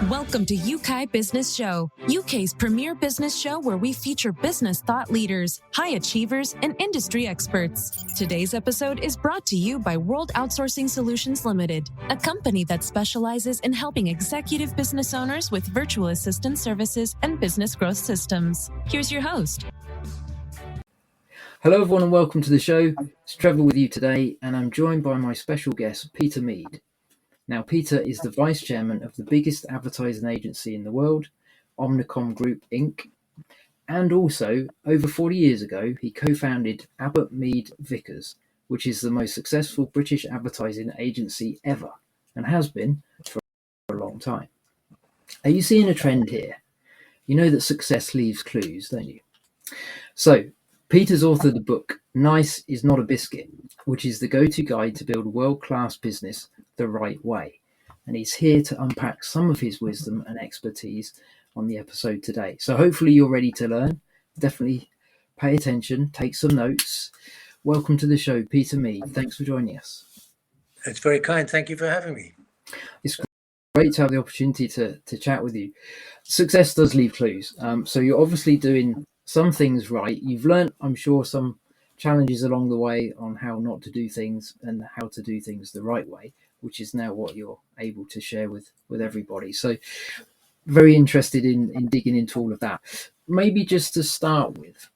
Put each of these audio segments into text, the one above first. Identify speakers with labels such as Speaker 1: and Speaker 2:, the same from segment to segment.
Speaker 1: Welcome to Yeukai Business Show, UK's premier business show where we feature business thought leaders, high achievers, and industry experts. Today's episode is brought to you by World Outsourcing Solutions Limited, a company that specializes in helping executive business owners with virtual assistant services and business growth systems. Here's your host.
Speaker 2: Hello everyone and welcome to the show. It's Trevor with you today, and I'm joined by my special guest, Peter Mead. Now, Peter is the vice chairman of the biggest advertising agency in the world, Omnicom Group Inc. And also, over 40 years ago, he co-founded Abbott Mead Vickers, which is the most successful British advertising agency ever, and has been for a long time. Are you seeing a trend here? You know that success leaves clues, don't you? So, Peter's authored the book, Nice is Not a Biscuit, which is the go-to guide to build world-class business the right way. And he's here to unpack some of his wisdom and expertise on the episode today. So hopefully you're ready to learn. Definitely pay attention, take some notes. Welcome to the show, Peter Mead. Thanks for joining us.
Speaker 3: It's very kind. Thank you for having me.
Speaker 2: It's great to have the opportunity to chat with you. Success does leave clues. So you're obviously doing some things right. You've learned, I'm sure, some challenges along the way on how not to do things and how to do things the right way, which is now what you're able to share with everybody. So very interested in digging into all of that. Maybe just to start with,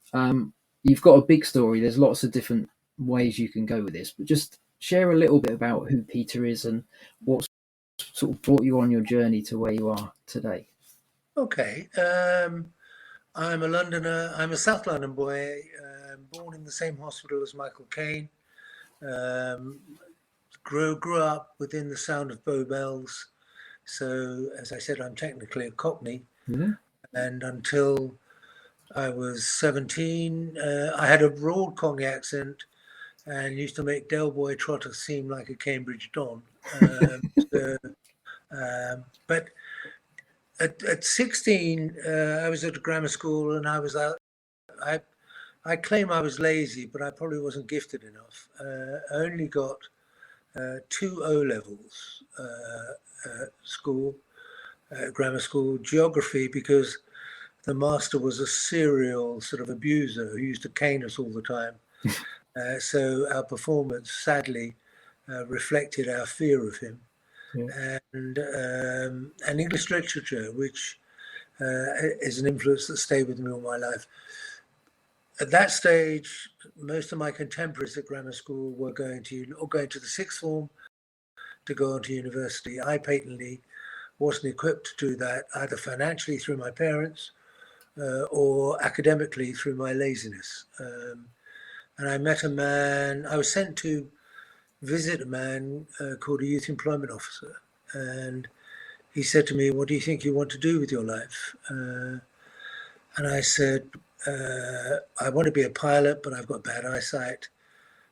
Speaker 2: you've got a big story. There's lots of different ways you can go with this, but just share a little bit about who Peter is and what sort of brought you on your journey to where you are today.
Speaker 3: Okay. I'm a Londoner. I'm a South London boy, born in the same hospital as Michael Caine. Grew up within the sound of Bow Bells. So, as I said, I'm technically a Cockney.
Speaker 2: Yeah.
Speaker 3: And until I was 17, I had a broad Cockney accent and used to make Del Boy Trotter seem like a Cambridge Don. But at 16, I was at a grammar school and I was out. I claim I was lazy, but I probably wasn't gifted enough. I only got 2 O-levels grammar school, geography, because the master was a serial sort of abuser who used to cane us all the time. So our performance, sadly, reflected our fear of him. Yeah. And English literature, which is an influence that stayed with me all my life. At that stage, most of my contemporaries at grammar school were going to the sixth form to go on to university. I patently wasn't equipped to do that, either financially through my parents or academically through my laziness. And I met a man. I was sent to visit a man called a youth employment officer, and he said to me, "What do you think you want to do with your life?" And I said, "I want to be a pilot, but I've got bad eyesight."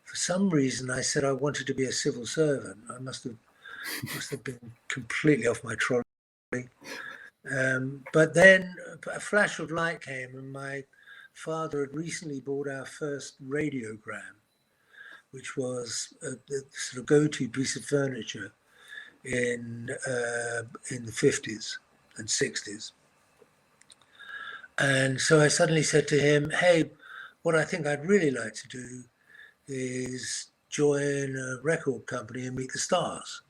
Speaker 3: For some reason, I said I wanted to be a civil servant. I must have been completely off my trolley. But then a flash of light came, and my father had recently bought our first radiogram, which was a sort of go-to piece of furniture in the 50s and 60s. And so I suddenly said to him, "Hey, what I think I'd really like to do is join a record company and meet the stars."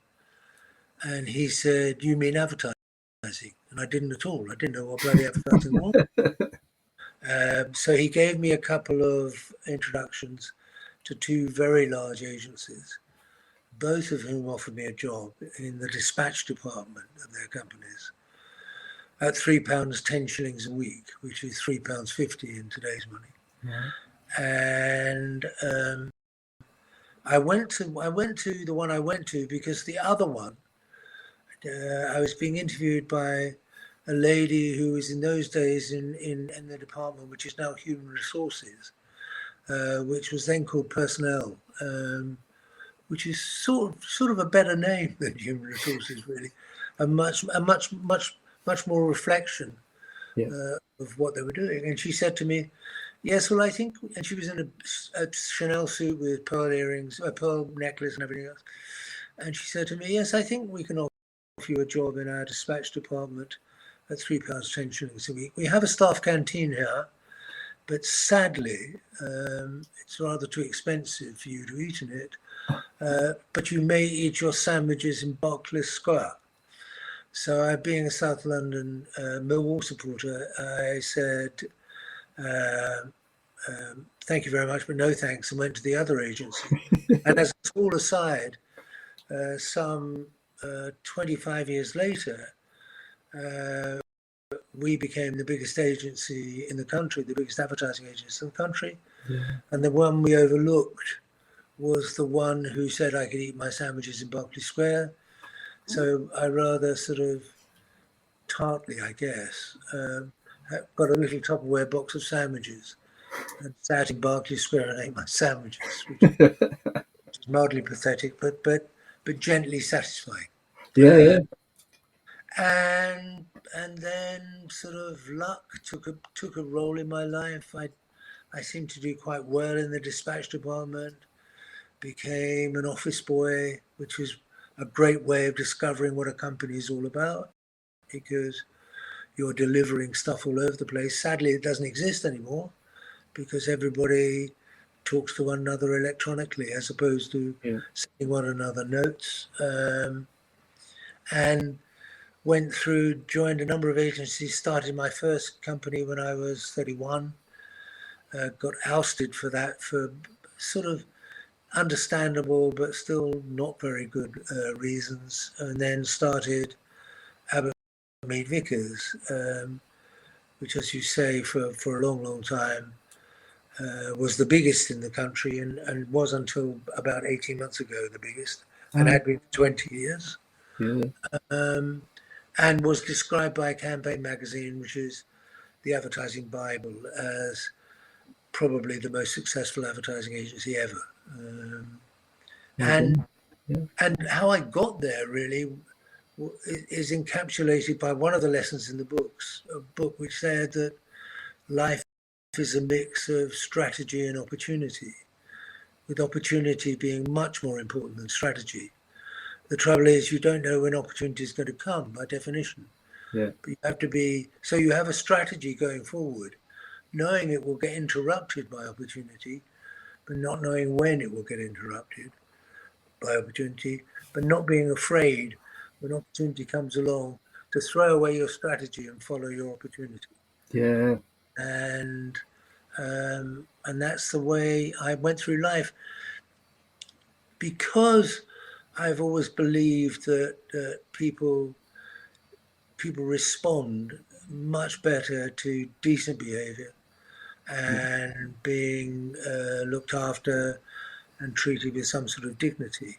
Speaker 3: And he said, "You mean advertising?" And I didn't at all. I didn't know what bloody advertising was. So he gave me a couple of introductions to 2 very large agencies, both of whom offered me a job in the dispatch department of their companies at £3.10 a week, which is £3.50 in today's money. Yeah. And I went to the one I went to because the other one, I was being interviewed by a lady who was in those days in the department, which is now Human Resources, which was then called Personnel, which is sort of a better name than Human Resources, really, and much more reflection of what they were doing. And she said to me, "Yes, well, I think," and she was in a Chanel suit with pearl earrings, a pearl necklace and everything else. And she said to me, "Yes, I think we can offer you a job in our dispatch department at £3.10 a week. We have a staff canteen here, but sadly, it's rather too expensive for you to eat in it. But you may eat your sandwiches in Berkeley Square. So, being a South London Millwall supporter, I said, thank you very much, but no thanks, and went to the other agency. And as a small aside, some 25 years later, we became the biggest agency in the country, the biggest advertising agency in the country.
Speaker 2: Yeah.
Speaker 3: And the one we overlooked was the one who said I could eat my sandwiches in Berkeley Square. So I rather sort of tartly, I guess, got a little Tupperware box of sandwiches and sat in Berkeley Square and ate my sandwiches, which is mildly pathetic, but gently satisfying.
Speaker 2: Yeah.
Speaker 3: And then sort of luck took a role in my life. I seemed to do quite well in the dispatch department, became an office boy, which was a great way of discovering what a company is all about, because you're delivering stuff all over the place. Sadly, it doesn't exist anymore because everybody talks to one another electronically as opposed to sending one another notes. And joined a number of agencies, started my first company when I was 31, got ousted for that for sort of understandable but still not very good reasons, and then started Abbott Mead Vickers, which, as you say, for a long time was the biggest in the country, and was until about 18 months ago the biggest, and had been for 20 years. And was described by Campaign magazine, which is the advertising Bible, as probably the most successful advertising agency ever. And how I got there really is encapsulated by one of the lessons in the books, a book which said that life is a mix of strategy and opportunity, with opportunity being much more important than strategy. The trouble is you don't know when opportunity is going to come by definition.
Speaker 2: Yeah.
Speaker 3: But you have to be, so you have a strategy going forward, knowing it will get interrupted by opportunity, but not knowing when it will get interrupted by opportunity, but not being afraid when opportunity comes along to throw away your strategy and follow your opportunity.
Speaker 2: Yeah.
Speaker 3: And that's the way I went through life, because I've always believed that people respond much better to decent behavior and being looked after and treated with some sort of dignity.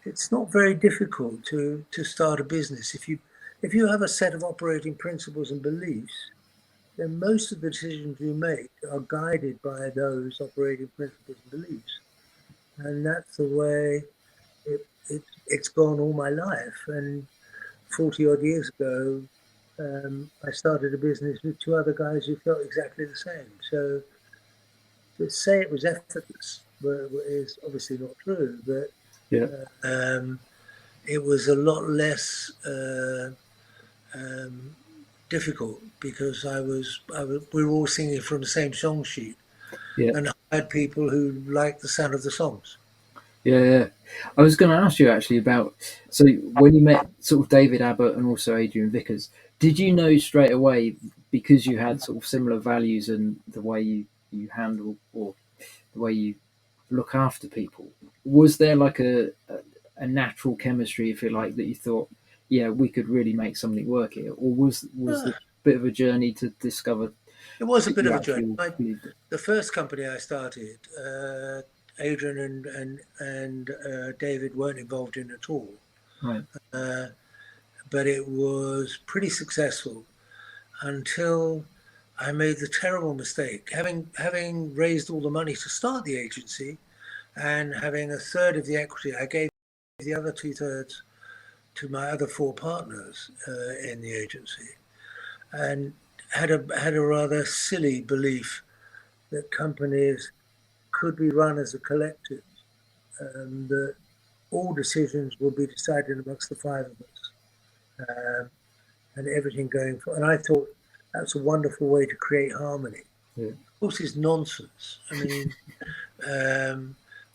Speaker 3: It's not very difficult to start a business. If you have a set of operating principles and beliefs, then most of the decisions you make are guided by those operating principles and beliefs. And that's the way it's gone all my life. And 40 odd years ago, I started a business with two other guys who felt exactly the same. So to say it was effortless is obviously not true, but it was a lot less difficult because we were all singing from the same song sheet, and hired people who liked the sound of the songs.
Speaker 2: Yeah. I was going to ask you actually about, so when you met sort of David Abbott and also Adrian Vickers, did you know straight away, because you had sort of similar values and the way you handle or the way you look after people, was there like a natural chemistry, if you like, that you thought, yeah, we could really make something work here? Or was it a bit of a journey to discover?
Speaker 3: It was a bit of a journey. The first company I started, Adrian and David weren't involved in at all.
Speaker 2: Right.
Speaker 3: But it was pretty successful until I made the terrible mistake, having raised all the money to start the agency and having a third of the equity. I gave the other 2/3 to my other four partners in the agency, and had a rather silly belief that companies could be run as a collective, that all decisions will be decided amongst the five of us, and everything going for. And I thought that's a wonderful way to create harmony.
Speaker 2: Yeah.
Speaker 3: Of course, it's nonsense. I mean,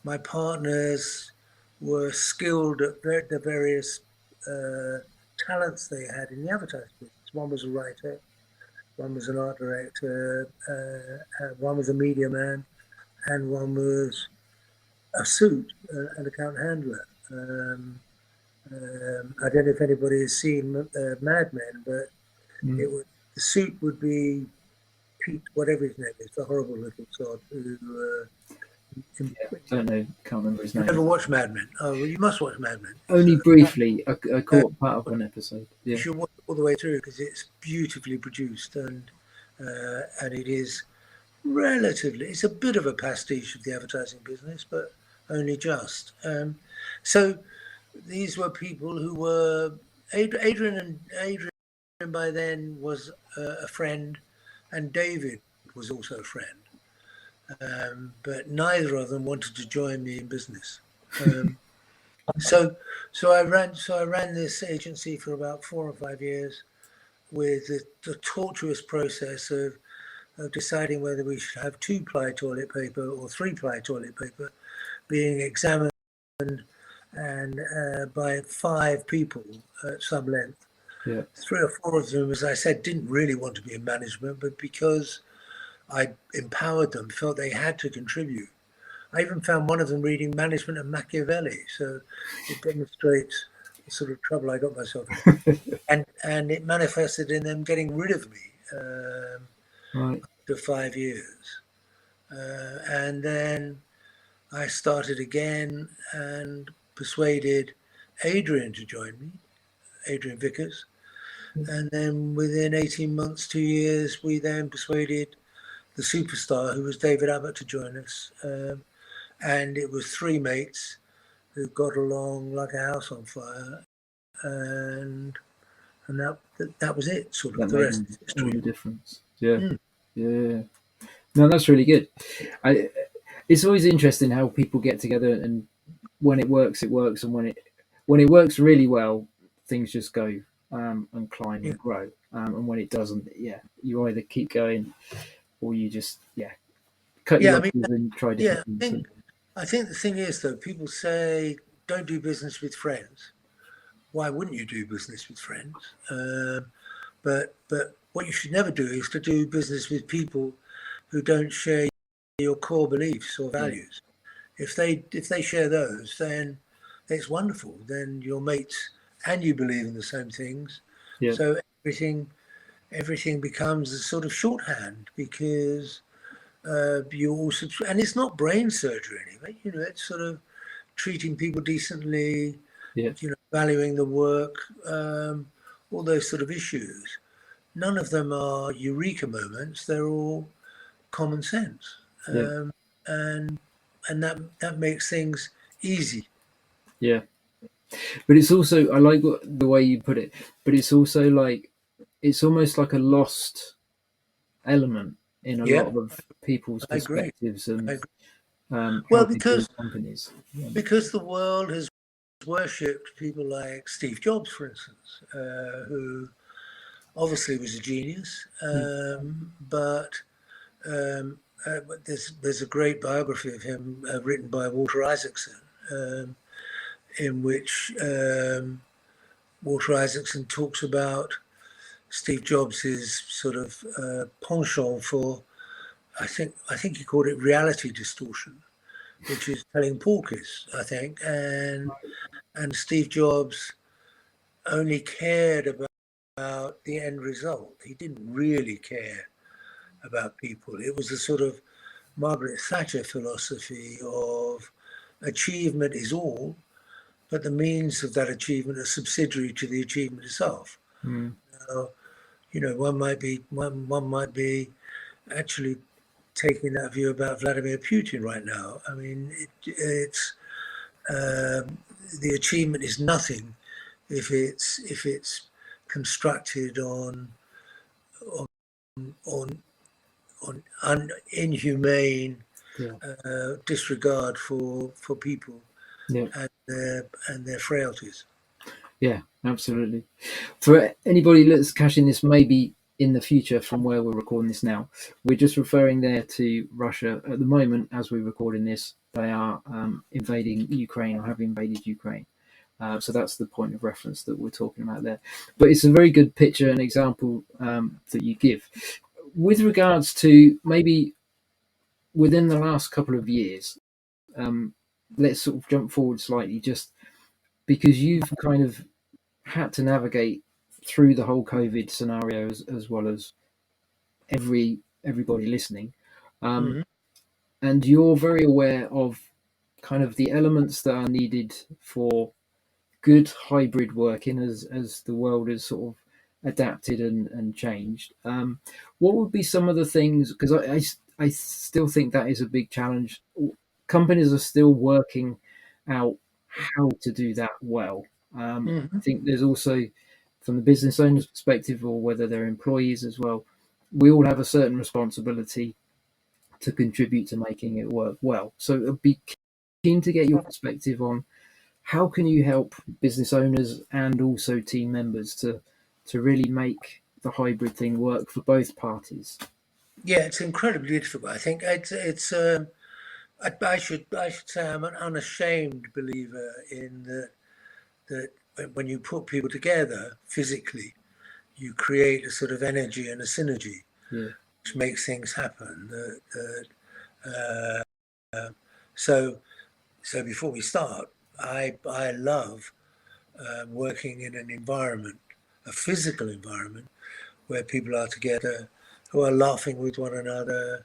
Speaker 3: my partners were skilled at the various talents they had in the advertising business. One was a writer, one was an art director, one was a media man, and one was a suit, an account handler. I don't know if anybody has seen Mad Men, but it would, the suit would be Pete, whatever his name is, the horrible little sod who.
Speaker 2: Don't know, can't remember his
Speaker 3: You
Speaker 2: name.
Speaker 3: never watched Mad Men? Oh, well, you must watch Mad Men.
Speaker 2: Only briefly. I caught part of one episode. Yeah.
Speaker 3: You should watch it all the way through because it's beautifully produced and it is relatively. It's a bit of a pastiche of the advertising business, but only just. So these were people who were Adrian by then was a friend, and David was also a friend. But neither of them wanted to join me in business. So I ran this agency for about 4 or 5 years with the tortuous process of deciding whether we should have 2-ply toilet paper or 3-ply toilet paper being examined and by 5 people at some length.
Speaker 2: Yeah.
Speaker 3: 3 or 4 of them, as I said, didn't really want to be in management, but because I empowered them, felt they had to contribute. I even found one of them reading Management of Machiavelli, so it demonstrates the sort of trouble I got myself in. and it manifested in them getting rid of me
Speaker 2: Right.
Speaker 3: after 5 years. And then I started again and persuaded Adrian to join me, Adrian Vickers. And then within 18 months, 2 years, we then persuaded the superstar, who was David Abbott, to join us. And it was 3 mates who got along like a house on fire. And that was it, sort of.
Speaker 2: That
Speaker 3: The
Speaker 2: made
Speaker 3: rest is history.
Speaker 2: all the difference. Yeah. Yeah. No, that's really good. It's always interesting how people get together, and when it works, it works, and when it works really well, things just go and climb and grow. And when it doesn't, you either keep going or you just cut your losses and try different things.
Speaker 3: I think the thing is, though, people say don't do business with friends. Why wouldn't you do business with friends? But what you should never do is to do business with people who don't share your core beliefs or values. If they share those, then it's wonderful. Then you're mates and you believe in the same things.
Speaker 2: Yeah.
Speaker 3: So everything becomes a sort of shorthand because you all and it's not brain surgery anyway. It's sort of treating people decently. Valuing the work, all those sort of issues. None of them are eureka moments. They're all common sense, and that makes things easy.
Speaker 2: Yeah, but it's also, I like the way you put it. But it's also like it's almost like a lost element in a lot of people's perspectives and
Speaker 3: because
Speaker 2: companies.
Speaker 3: Because the world has worshipped people like Steve Jobs, for instance, who obviously was a genius, but there's a great biography of him written by Walter Isaacson, in which Walter Isaacson talks about Steve Jobs' sort of penchant for, I think he called it reality distortion, which is telling porkies, I think, and Steve Jobs only cared about the end result. He didn't really care about people. It was a sort of Margaret Thatcher philosophy of achievement is all, but the means of that achievement are subsidiary to the achievement itself. Now, one might be actually taking that view about Vladimir Putin right now. I mean, it's the achievement is nothing if it's constructed on inhumane disregard for people, and their frailties.
Speaker 2: Yeah, absolutely. For anybody that's catching this maybe in the future from where we're recording this now, we're just referring there to Russia at the moment as we're recording this. They are invading Ukraine or have invaded Ukraine. So that's the point of reference that we're talking about there. But it's a very good picture and example that you give. With regards to maybe within the last couple of years, let's sort of jump forward slightly, just because you've kind of had to navigate through the whole COVID scenario as well as everybody listening,
Speaker 3: Mm-hmm.
Speaker 2: and you're very aware of kind of the elements that are needed for good hybrid working as the world has sort of adapted and changed. What would be some of the things? Because I still think that is a big challenge. Companies are still working out how to do that well.
Speaker 3: Mm-hmm.
Speaker 2: I think there's also, from the business owner's perspective, or whether they're employees as well, we all have a certain responsibility to contribute to making it work well. So I'd be keen to get your perspective on how can you help business owners and also team members to really make the hybrid thing work for both parties?
Speaker 3: Yeah, it's incredibly difficult. I think it's I should say I'm an unashamed believer in that when you put people together physically, you create a sort of energy and a synergy
Speaker 2: Yeah,
Speaker 3: which makes things happen. So before we start, I love working in an environment, a physical environment, where people are together, who are laughing with one another,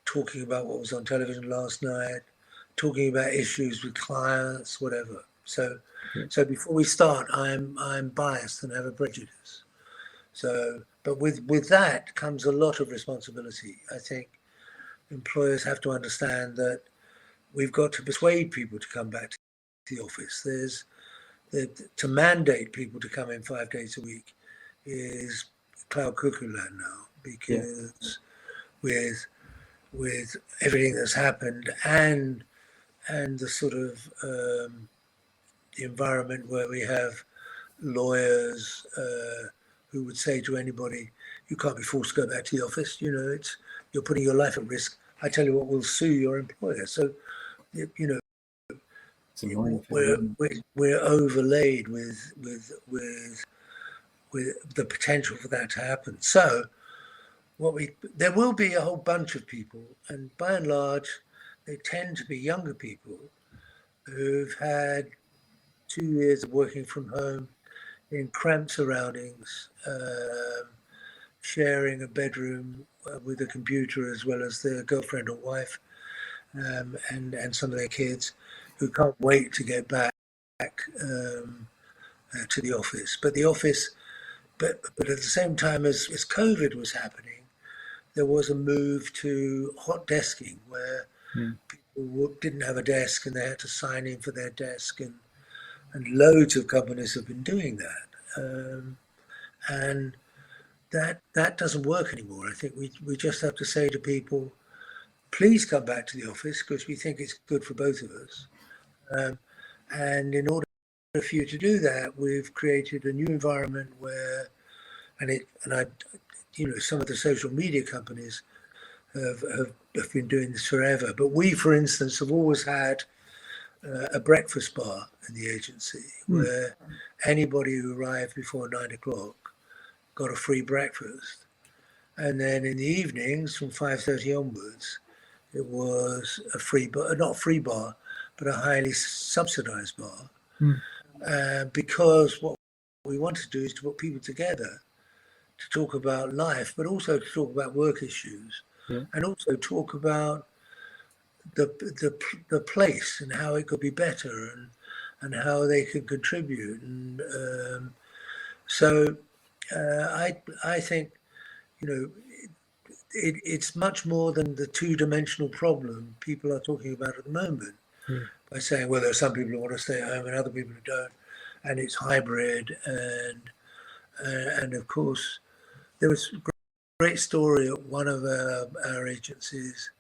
Speaker 3: talking about what was on television last night, talking about issues with clients, whatever. So,
Speaker 2: yeah,
Speaker 3: so before we start, I'm biased and have a prejudice. So, but with that comes a lot of responsibility. I think employers have to understand that we've got to persuade people to come back to the office. To mandate people to come in 5 days a week is cloud cuckoo land now,
Speaker 2: yeah,
Speaker 3: because with everything that's happened and the sort of the environment where we have lawyers who would say to anybody, "You can't be forced to go back to the office. You know, you're putting your life at risk. I tell you what, we'll sue your employer." So, you know,
Speaker 2: it's a minefield,
Speaker 3: we're
Speaker 2: isn't
Speaker 3: we're, we're overlaid with the potential for that to happen. So, there will be a whole bunch of people, and by and large, they tend to be younger people who've had 2 years of working from home in cramped surroundings, sharing a bedroom with a computer as well as their girlfriend or wife, and some of their kids, who can't wait to get back to the office. But at the same time as COVID was happening, there was a move to hot desking where
Speaker 2: it?
Speaker 3: people didn't have a desk and they had to sign in for their desk, and loads of companies have been doing that. And that doesn't work anymore. I think we just have to say to people, please come back to the office because we think it's good for both of us. And in order for you to do that, we've created a new environment where, some of the social media companies have been doing this forever. But we, for instance, have always had a breakfast bar in the agency where anybody who arrived before 9 o'clock got a free breakfast. And then in the evenings from 5:30 onwards, it was a free bar, not a free bar, but a highly subsidized bar. Because what we want to do is to put people together to talk about life, but also to talk about work issues,
Speaker 2: Yeah.
Speaker 3: and also talk about the place and how it could be better, and how they could contribute. And I think, it's much more than the two-dimensional problem people are talking about at the moment, by saying, well, there are some people who want to stay at home and other people who don't, and it's hybrid. And of course, there was a great story at one of our agencies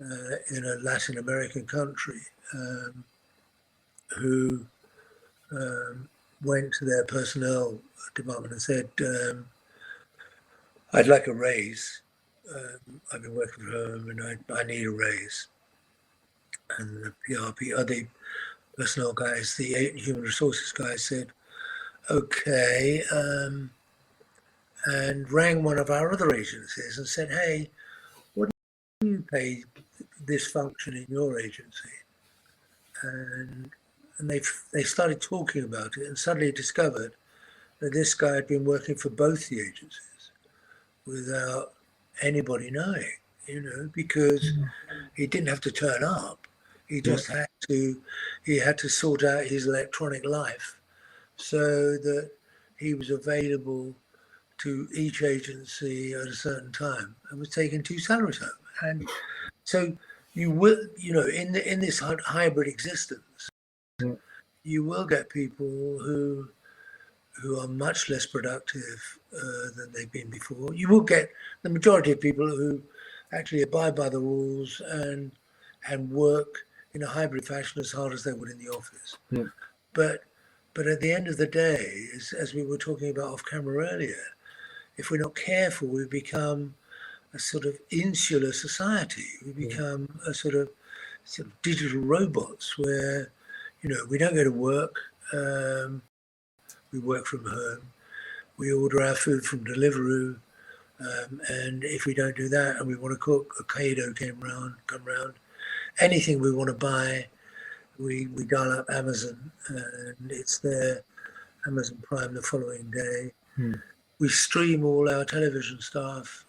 Speaker 3: in a Latin American country, who went to their personnel department and said, I'd like a raise. I've been working for home and I need a raise. And the PRP, the personnel guys, the human resources guys said, okay, and rang one of our other agencies and said, hey, what do you pay this function in your agency? And they started talking about it and suddenly discovered that this guy had been working for both the agencies without anybody knowing, because he didn't have to turn up. He just had to sort out his electronic life so that he was available to each agency at a certain time and was taking 2 salaries home. And so you will, in this hybrid existence, you will get people who are much less productive than they've been before. You will get the majority of people who actually abide by the rules and work in a hybrid fashion as hard as they would in the office.
Speaker 2: Yeah.
Speaker 3: But at the end of the day, as we were talking about off camera earlier, if we're not careful, we become a sort of insular society. We become a sort of digital robots where, we don't go to work. We work from home. We order our food from Deliveroo. And if we don't do that and we want to cook, Ocado come round. Anything we want to buy, we dial up Amazon and it's there, Amazon Prime the following day. We stream all our television stuff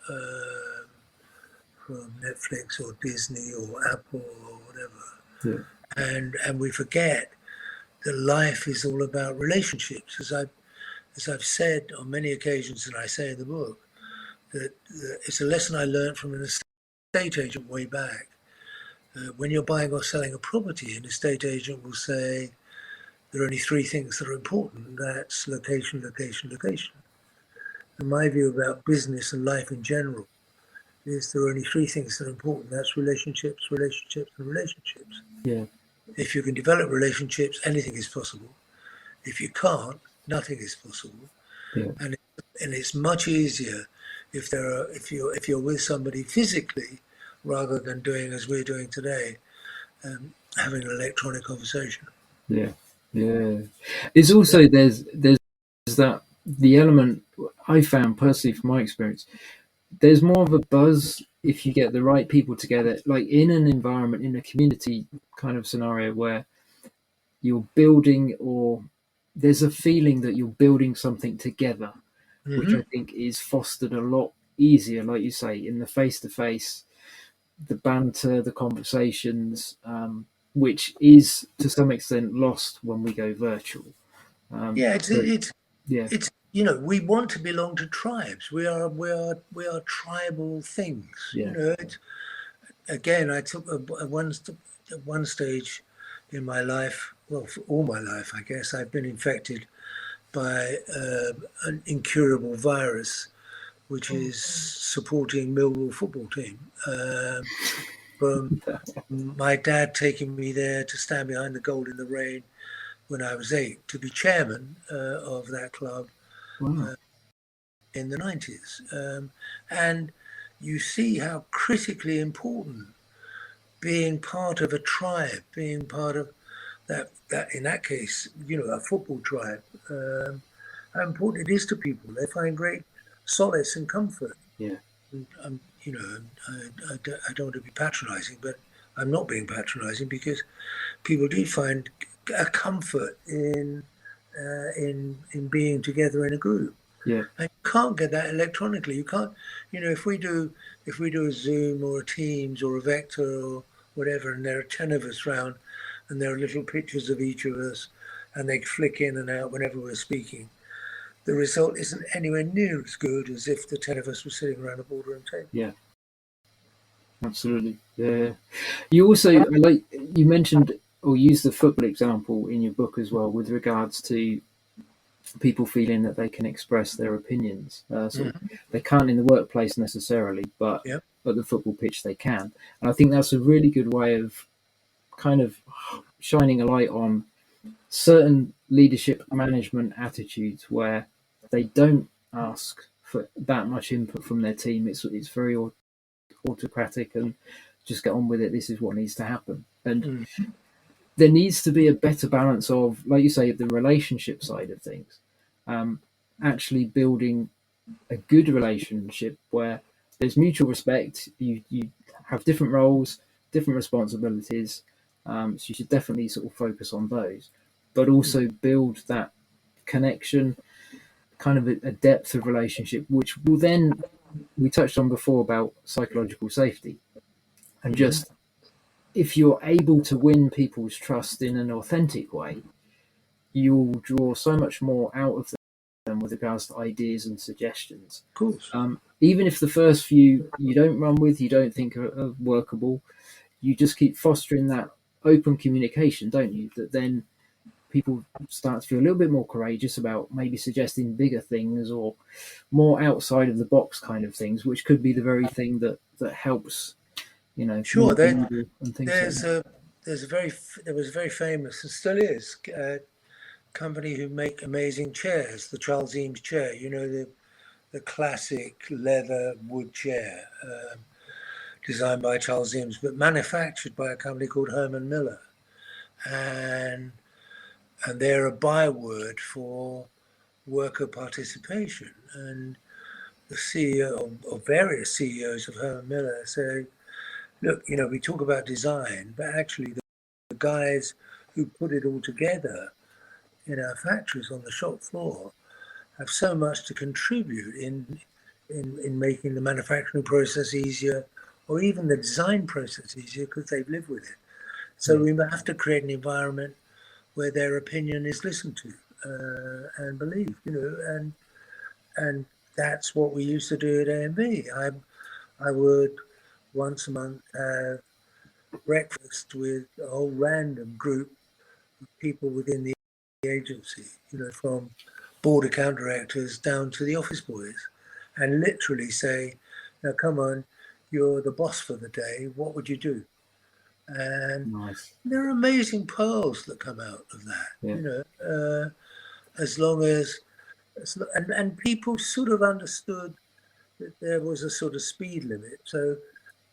Speaker 3: from Netflix or Disney or Apple or whatever. And we forget that life is all about relationships. As I've said on many occasions, and I say in the book, that it's a lesson I learned from an estate agent way back. When you're buying or selling a property, an estate agent will say there are only 3 things that are important. That's location, location, location. And my view about business and life in general is there are only 3 things that are important. That's relationships, relationships, and relationships.
Speaker 2: Yeah.
Speaker 3: If you can develop relationships, anything is possible. If you can't, nothing is possible.
Speaker 2: Yeah.
Speaker 3: And it's much easier if you're with somebody physically rather than doing as we're doing today, having an electronic conversation.
Speaker 2: Yeah. It's also there's that the element I found personally from my experience. There's more of a buzz if you get the right people together, like in an environment, in a community kind of scenario where you're building, or there's a feeling that you're building something together, which I think is fostered a lot easier, like you say, in the face-to-face, the banter, the conversations, which is to some extent lost when we go virtual.
Speaker 3: It's we want to belong to tribes. We are tribal things. Again, I took at one stage in my life, well, for all my life, I guess, I've been infected by an incurable virus, which is supporting Millwall football team. From my dad taking me there to stand behind the goal in the rain when I was 8, to be chairman of that club.
Speaker 2: Wow.
Speaker 3: In the 90s. And you see how critically important being part of a tribe, being part of that in that case, a football tribe, how important it is to people. They find great solace and comfort.
Speaker 2: Yeah.
Speaker 3: And, I don't want to be patronizing, but I'm not being patronizing, because people do find a comfort in being together in a group.
Speaker 2: Yeah.
Speaker 3: And you can't get that electronically. You can't, if we do a Zoom or a Teams or a Vector or whatever, and there are 10 of us round, and there are little pictures of each of us, and they flick in and out whenever we're speaking, the result isn't anywhere near as good as if the 10 of us were sitting around a boardroom table.
Speaker 2: Yeah. Absolutely. Yeah. You also, you mentioned or used the football example in your book as well, with regards to people feeling that they can express their opinions. They can't in the workplace necessarily, but at the football pitch they can. And I think that's a really good way of kind of shining a light on certain leadership management attitudes where they don't ask for that much input from their team. It's very autocratic and just get on with it. This is what needs to happen. And there needs to be a better balance of, like you say, the relationship side of things. Actually building a good relationship where there's mutual respect. You have different roles, different responsibilities. So you should definitely sort of focus on those, but also build that connection, kind of a depth of relationship, which will then, we touched on before about psychological safety. And just, if you're able to win people's trust in an authentic way, you'll draw so much more out of them with regards to ideas and suggestions.
Speaker 3: Of course.
Speaker 2: Even if the first few you don't run with, you don't think are workable, you just keep fostering that open communication, don't you? That then people start to feel a little bit more courageous about maybe suggesting bigger things or more outside of the box kind of things, which could be the very thing that helps,
Speaker 3: Sure.
Speaker 2: and things
Speaker 3: There was a very famous, and still is, company who make amazing chairs, the Charles Eames chair, the classic leather wood chair, designed by Charles Eames, but manufactured by a company called Herman Miller. And they're a byword for worker participation. And the CEO or various CEOs of Herman Miller say, look, we talk about design, but actually the guys who put it all together in our factories on the shop floor have so much to contribute in making the manufacturing process easier, or even the design process easier, because they've lived with it. So we have to create an environment where their opinion is listened to and believed, and that's what we used to do at A&B. I would once a month have breakfast with a whole random group of people within the agency, from board account directors down to the office boys, and literally say, now come on, you're the boss for the day, what would you do? And there are amazing pearls that come out of that, as long as, and people sort of understood that there was a sort of speed limit, so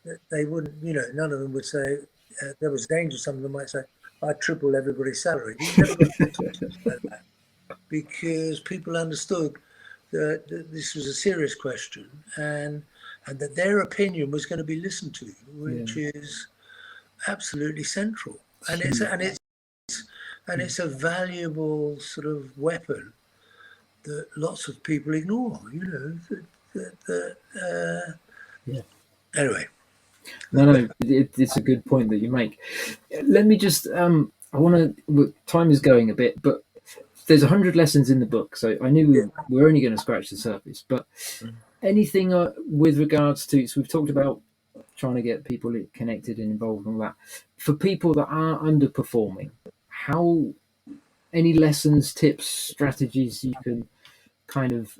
Speaker 3: that they wouldn't, none of them would say, there was danger, some of them might say, I'd triple everybody's salary. We never got like that, because people understood that this was a serious question, and that their opinion was going to be listened to, which is absolutely central. And it's a valuable sort of weapon that lots of people ignore. Anyway.
Speaker 2: No, it's a good point that you make. Let me just, time is going a bit, but there's 100 lessons in the book, so I knew we're only going to scratch the surface. But anything with regards to, so we've talked about trying to get people connected and involved in all that. For people that are underperforming, any lessons, tips, strategies you can kind of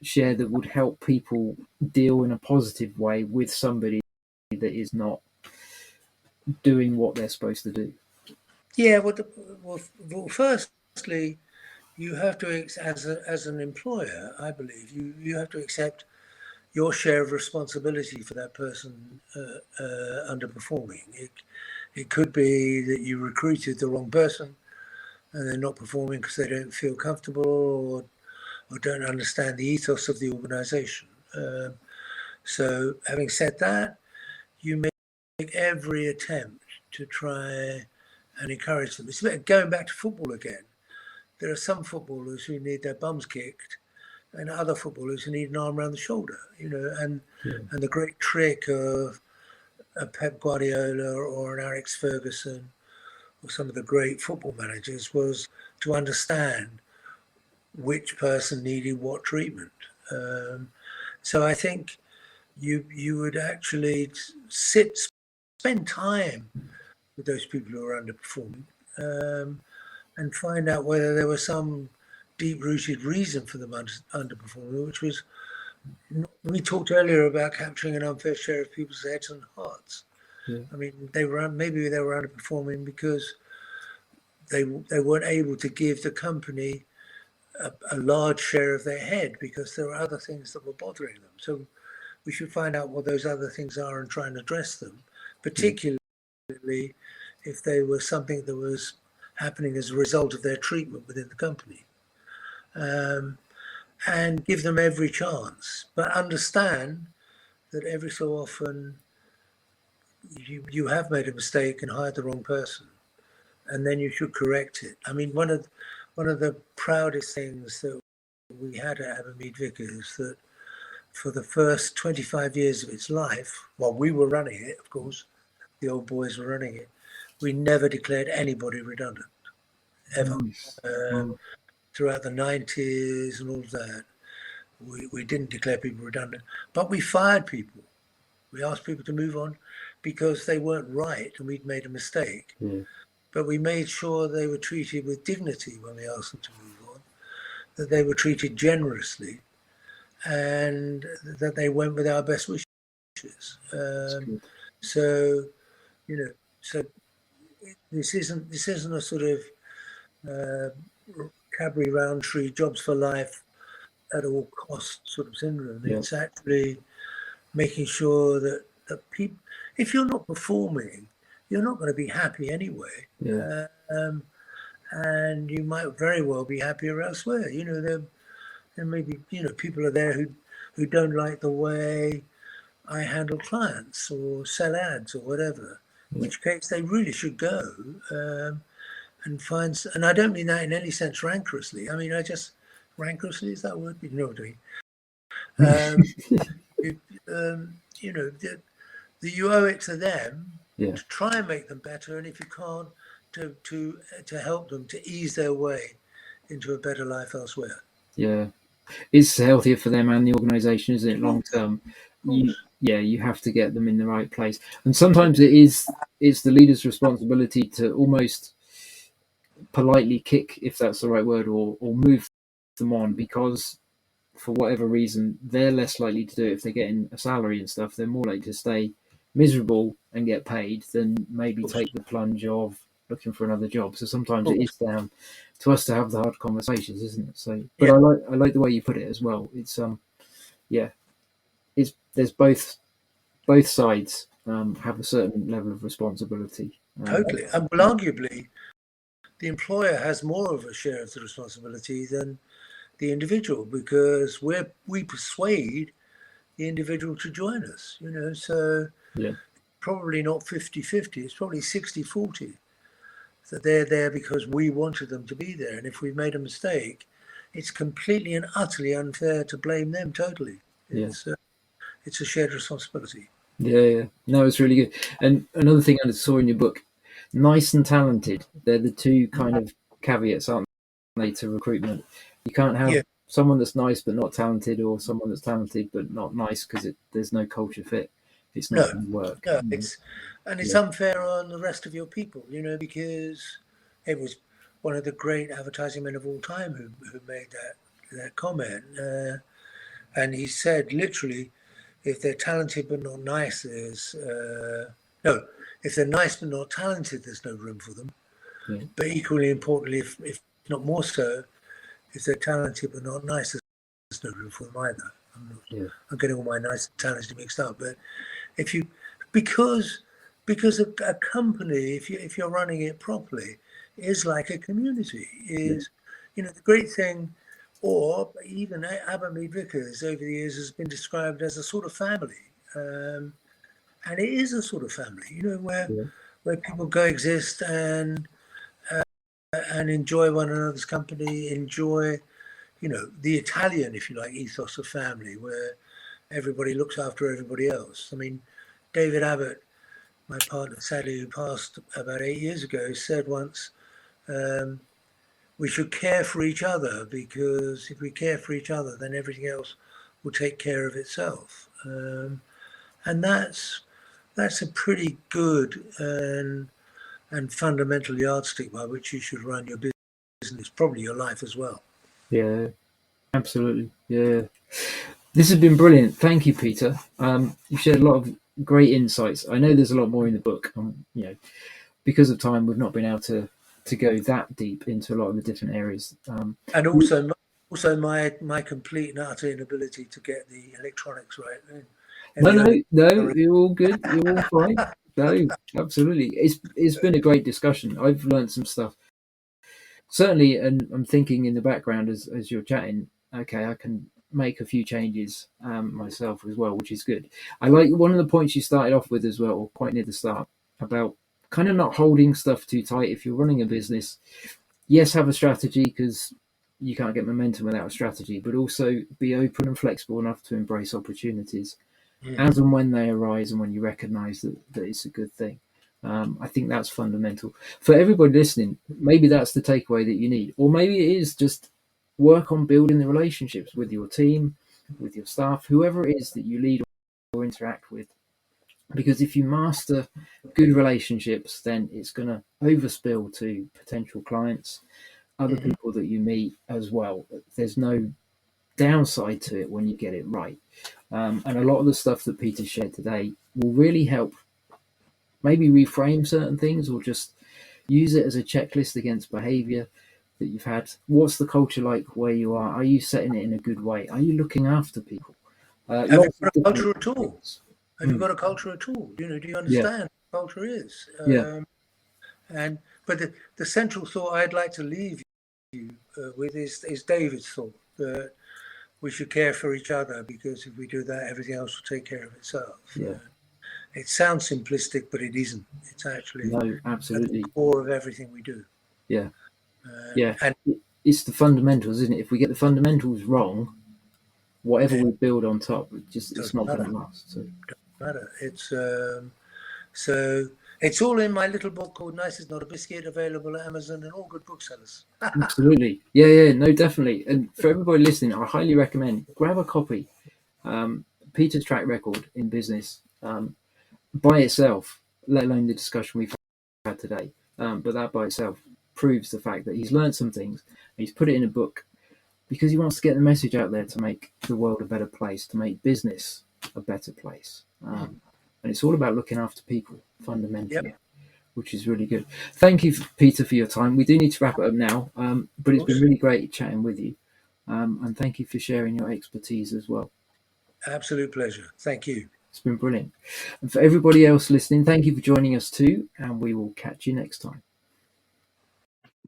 Speaker 2: share that would help people deal in a positive way with somebody that is not doing what they're supposed to do?
Speaker 3: Yeah, well, firstly, you have to, as an employer, I believe, you have to accept your share of responsibility for that person underperforming. It could be that you recruited the wrong person and they're not performing because they don't feel comfortable or don't understand the ethos of the organization. So having said that, you make every attempt to try and encourage them. It's going back to football again. There are some footballers who need their bums kicked and other footballers who need an arm around the shoulder, and the great trick of a Pep Guardiola or an Alex Ferguson or some of the great football managers was to understand which person needed what treatment. So I think you would actually spend time with those people who are underperforming, and find out whether there was some deep-rooted reason for them underperforming, which was, we talked earlier about capturing an unfair share of people's heads and hearts. I mean, maybe they were underperforming because they weren't able to give the company a large share of their head because there were other things that were bothering them. So we should find out what those other things are and try and address them, particularly if they were something that was happening as a result of their treatment within the company. And give them every chance, but understand that every so often you have made a mistake and hired the wrong person, and then you should correct it. I mean, one of the proudest things that we had at Abbott Mead Vickers, that for the first 25 years of its life, while we were running it, of course, the old boys were running it, we never declared anybody redundant, ever. Throughout the 90s and all of that, we didn't declare people redundant, but we fired people. We asked people to move on because they weren't right and we'd made a mistake. But we made sure they were treated with dignity when we asked them to move on, that they were treated generously, and that they went with our best wishes. So, you know, so this isn't a sort of Cadbury Roundtree jobs for life at all costs sort of syndrome. It's actually making sure that people, if you're not performing, you're not going to be happy anyway. And you might very well be happier elsewhere. You know, there may be, you know, people are there who don't like the way I handle clients or sell ads or whatever, in which case they really should go and find, and I don't mean that in any sense rancorously. I mean, rancorously, is that a word? You know what I mean? You know, that you owe it to them to try and make them better, and if you can't, to help them to ease their way into a better life elsewhere.
Speaker 2: It's healthier for them and the organisation, isn't it, long term? You have to get them in the right place, and sometimes it's the leader's responsibility to almost politely kick, if that's the right word, or move them on, because for whatever reason they're less likely to do it. If they're getting a salary and stuff, they're more likely to stay miserable and get paid than maybe take the plunge of looking for another job. So sometimes it is down to us to have the hard conversations, isn't it? So, but I like the way you put it as well. It's there's both sides have a certain level of responsibility.
Speaker 3: Totally, and well, arguably, the employer has more of a share of the responsibility than the individual, because we persuade the individual to join us, you know, so probably not 50-50, it's probably 60-40, that they're there because we wanted them to be there, and if we've made a mistake, it's completely and utterly unfair to blame them totally. It's a shared responsibility.
Speaker 2: No, it's really good. And another thing I saw in your book, nice and talented, they're the two kind of caveats, aren't they, to recruitment? You can't have someone that's nice but not talented, or someone that's talented but not nice, because there's no culture fit. It's not going to work.
Speaker 3: No, it's unfair on the rest of your people, you know, because it was one of the great advertising men of all time who made that comment. And he said, literally, if they're talented but not nice, if they're nice but not talented, there's no room for them. But equally importantly, if not more so, if they're talented but not nice, there's no room for them either. I'm getting all my nice and talented mixed up. But because a company, if you're running it properly, is like a community. You know, the great thing, or even Abbott Mead Vickers over the years has been described as a sort of family, and it is a sort of family. You know, where people coexist and enjoy one another's company, enjoy, you know, the Italian, if you like, ethos of family, where everybody looks after everybody else. I mean, David Abbott, my partner, sadly, who passed about 8 years ago, said once, we should care for each other, because if we care for each other, then everything else will take care of itself. And that's a pretty good and fundamental yardstick by which you should run your business, probably your life as well.
Speaker 2: Yeah, absolutely. Yeah. This has been brilliant. Thank you, Peter. You've shared a lot of great insights. I know there's a lot more in the book. You know, because of time, we've not been able to to go that deep into a lot of the different areas.
Speaker 3: And also my complete and utter inability to get the electronics right.
Speaker 2: No, you're all good. You're all fine. No, absolutely. It's been a great discussion. I've learned some stuff. Certainly, and I'm thinking in the background as you're chatting, okay, I can make a few changes myself as well, which is good. I like one of the points you started off with as well, or quite near the start, about kind of not holding stuff too tight. If you're running a business, yes, have a strategy, because you can't get momentum without a strategy, but also be open and flexible enough to embrace opportunities as and when they arise, and when you recognize that it's a good thing. I think that's fundamental for everybody listening. Maybe that's the takeaway that you need, or maybe it is just work on building the relationships with your team, with your staff, whoever it is that you lead or interact with. Because if you master good relationships, then it's going to overspill to potential clients, other people that you meet as well. There's no downside to it when you get it right. And a lot of the stuff that Peter shared today will really help maybe reframe certain things, or just use it as a checklist against behavior that you've had. What's the culture like where you are? Are you setting it in a good way? Are you looking after people?
Speaker 3: Have you got a culture at all? Have you got a culture at all? Do you understand what culture is? But the central thought I'd like to leave you with is David's thought, that we should care for each other, because if we do that, everything else will take care of itself. It sounds simplistic, but it isn't. It's actually
Speaker 2: absolutely
Speaker 3: at the core of everything we do.
Speaker 2: And it's the fundamentals, isn't it? If we get the fundamentals wrong, whatever we build on top, it's not going to last. So.
Speaker 3: Doesn't matter. It's so it's all in my little book called "Nice Is Not a Biscuit," available at Amazon and all good booksellers.
Speaker 2: Absolutely, no, definitely. And for everybody listening, I highly recommend grab a copy. Peter's track record in business. By itself, let alone the discussion we've had today, but that by itself proves the fact that he's learned some things. He's put it in a book because he wants to get the message out there to make the world a better place, to make business a better place. And it's all about looking after people fundamentally, which is really good. Thank you, Peter, for your time. We do need to wrap it up now, but it's been really great chatting with you. And thank you for sharing your expertise as well.
Speaker 3: Absolute pleasure. Thank you.
Speaker 2: It's been brilliant. And for everybody else listening, thank you for joining us too, and we will catch you next time.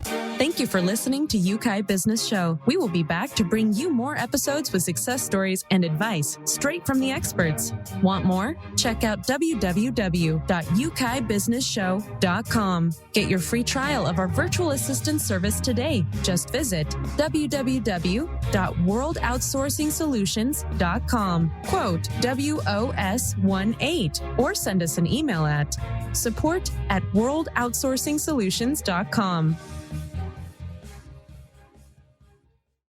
Speaker 1: Thank you for listening to Yeukai Business Show. We will be back to bring you more episodes with success stories and advice straight from the experts. Want more? Check out www.yeukai.businessshow.com. Get your free trial of our virtual assistant service today. Just visit www.worldoutsourcingsolutions.com. Quote WOS18 or send us an email at support@worldoutsourcingsolutions.com.